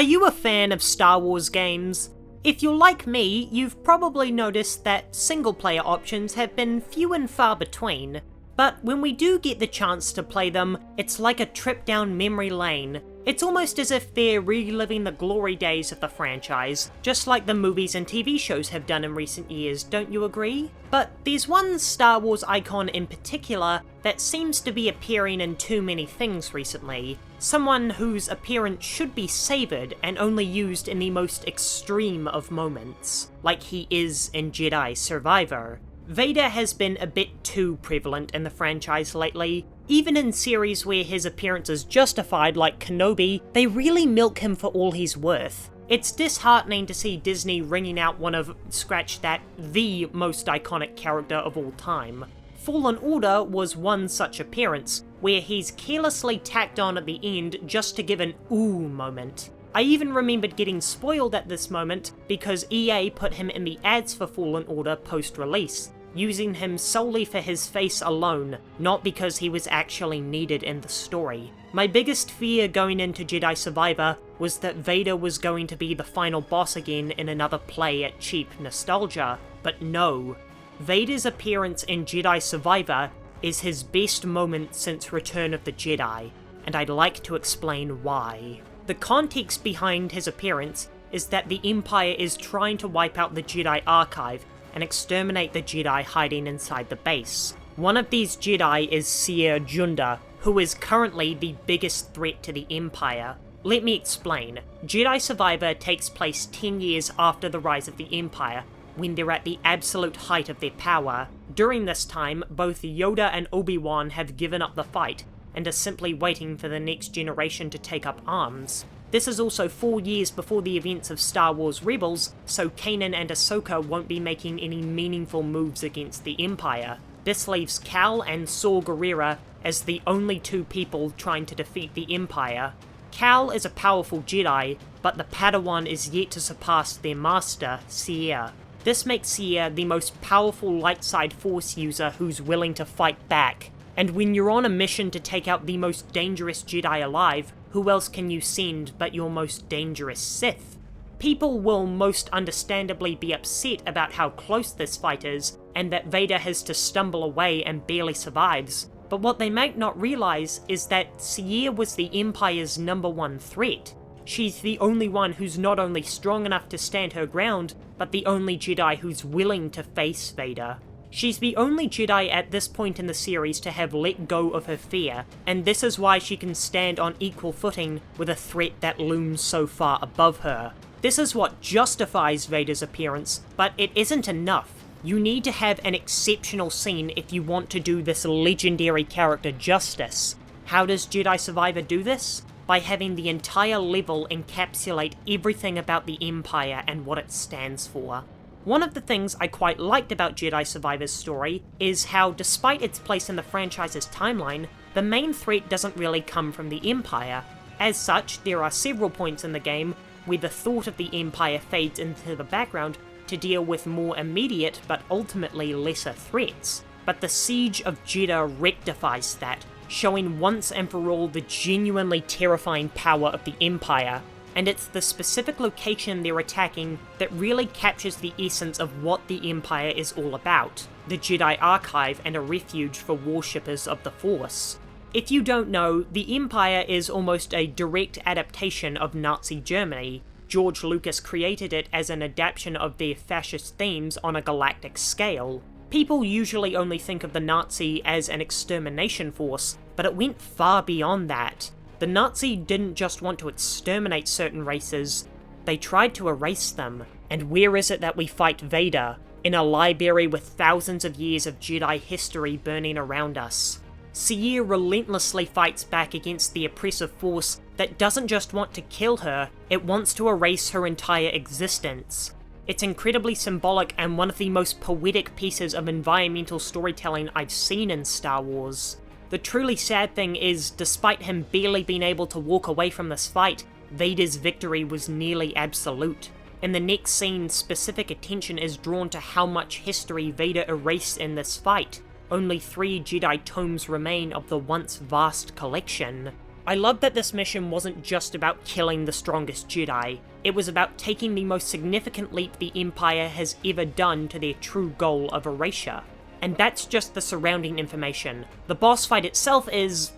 Are you a fan of Star Wars games? If you're like me, you've probably noticed that single-player options have been few and far between, but when we do get the chance to play them, it's like a trip down memory lane. It's almost as if they're reliving the glory days of the franchise, just like the movies and TV shows have done in recent years, don't you agree? But there's one Star Wars icon in particular that seems to be appearing in too many things recently. Someone whose appearance should be savoured and only used in the most extreme of moments, like he is in Jedi Survivor. Vader has been a bit too prevalent in the franchise lately. Even in series where his appearance is justified, like Kenobi, they really milk him for all he's worth. It's disheartening to see Disney wringing out one of, scratch that, the most iconic character of all time. Fallen Order was one such appearance, where he's carelessly tacked on at the end just to give an ooh moment. I even remembered getting spoiled at this moment because EA put him in the ads for Fallen Order post-release, using him solely for his face alone, not because he was actually needed in the story. My biggest fear going into Jedi Survivor was that Vader was going to be the final boss again in another play at cheap nostalgia, but no. Vader's appearance in Jedi Survivor is his best moment since Return of the Jedi, and I'd like to explain why. The context behind his appearance is that the Empire is trying to wipe out the Jedi Archive and exterminate the Jedi hiding inside the base. One of these Jedi is Cere, who is currently the biggest threat to the Empire. Let me explain. Jedi Survivor takes place 10 years after the rise of the Empire, when they're at the absolute height of their power. During this time, both Yoda and Obi-Wan have given up the fight, and are simply waiting for the next generation to take up arms. This is also 4 years before the events of Star Wars Rebels, so Kanan and Ahsoka won't be making any meaningful moves against the Empire. This leaves Cal and Saw Gerrera as the only two people trying to defeat the Empire. Cal is a powerful Jedi, but the Padawan is yet to surpass their master, Cere. This makes Cere the most powerful light side force user who's willing to fight back. And when you're on a mission to take out the most dangerous Jedi alive, who else can you send but your most dangerous Sith? People will most understandably be upset about how close this fight is, and that Vader has to stumble away and barely survives, but what they might not realize is that Cere was the Empire's #1 threat. She's the only one who's not only strong enough to stand her ground, but the only Jedi who's willing to face Vader. She's the only Jedi at this point in the series to have let go of her fear, and this is why she can stand on equal footing with a threat that looms so far above her. This is what justifies Vader's appearance, but it isn't enough. You need to have an exceptional scene if you want to do this legendary character justice. How does Jedi Survivor do this? By having the entire level encapsulate everything about the Empire and what it stands for. One of the things I quite liked about Jedi Survivor's story is how, despite its place in the franchise's timeline, the main threat doesn't really come from the Empire. As such, there are several points in the game where the thought of the Empire fades into the background to deal with more immediate but ultimately lesser threats. But the Siege of Jeddah rectifies that, showing once and for all the genuinely terrifying power of the Empire. And it's the specific location they're attacking that really captures the essence of what the Empire is all about, the Jedi Archive and a refuge for worshippers of the Force. If you don't know, the Empire is almost a direct adaptation of Nazi Germany. George Lucas created it as an adaptation of their fascist themes on a galactic scale. People usually only think of the Nazi as an extermination force, but it went far beyond that. The Nazi didn't just want to exterminate certain races, they tried to erase them. And where is it that we fight Vader? In a library with thousands of years of Jedi history burning around us. Cere relentlessly fights back against the oppressive force that doesn't just want to kill her, it wants to erase her entire existence. It's incredibly symbolic and one of the most poetic pieces of environmental storytelling I've seen in Star Wars. The truly sad thing is, despite him barely being able to walk away from this fight, Vader's victory was nearly absolute. In the next scene, specific attention is drawn to how much history Vader erased in this fight. Only 3 Jedi tomes remain of the once vast collection. I love that this mission wasn't just about killing the strongest Jedi, it was about taking the most significant leap the Empire has ever done to their true goal of erasure. And that's just the surrounding information. The boss fight itself is...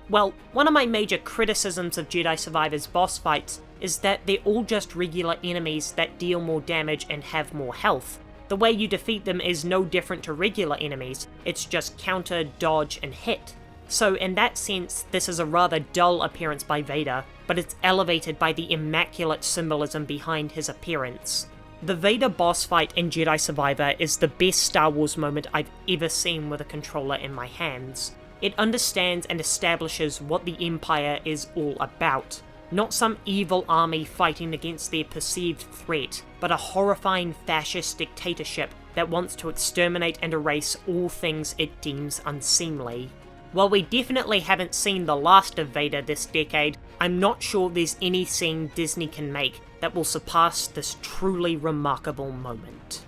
well, one of my major criticisms of Jedi Survivor's boss fights is that they're all just regular enemies that deal more damage and have more health. The way you defeat them is no different to regular enemies, it's just counter, dodge, and hit. So in that sense, this is a rather dull appearance by Vader, but it's elevated by the immaculate symbolism behind his appearance. The Vader boss fight in Jedi Survivor is the best Star Wars moment I've ever seen with a controller in my hands. It understands and establishes what the Empire is all about. Not some evil army fighting against their perceived threat, but a horrifying fascist dictatorship that wants to exterminate and erase all things it deems unseemly. While we definitely haven't seen the last of Vader this decade, I'm not sure there's any scene Disney can make that will surpass this truly remarkable moment.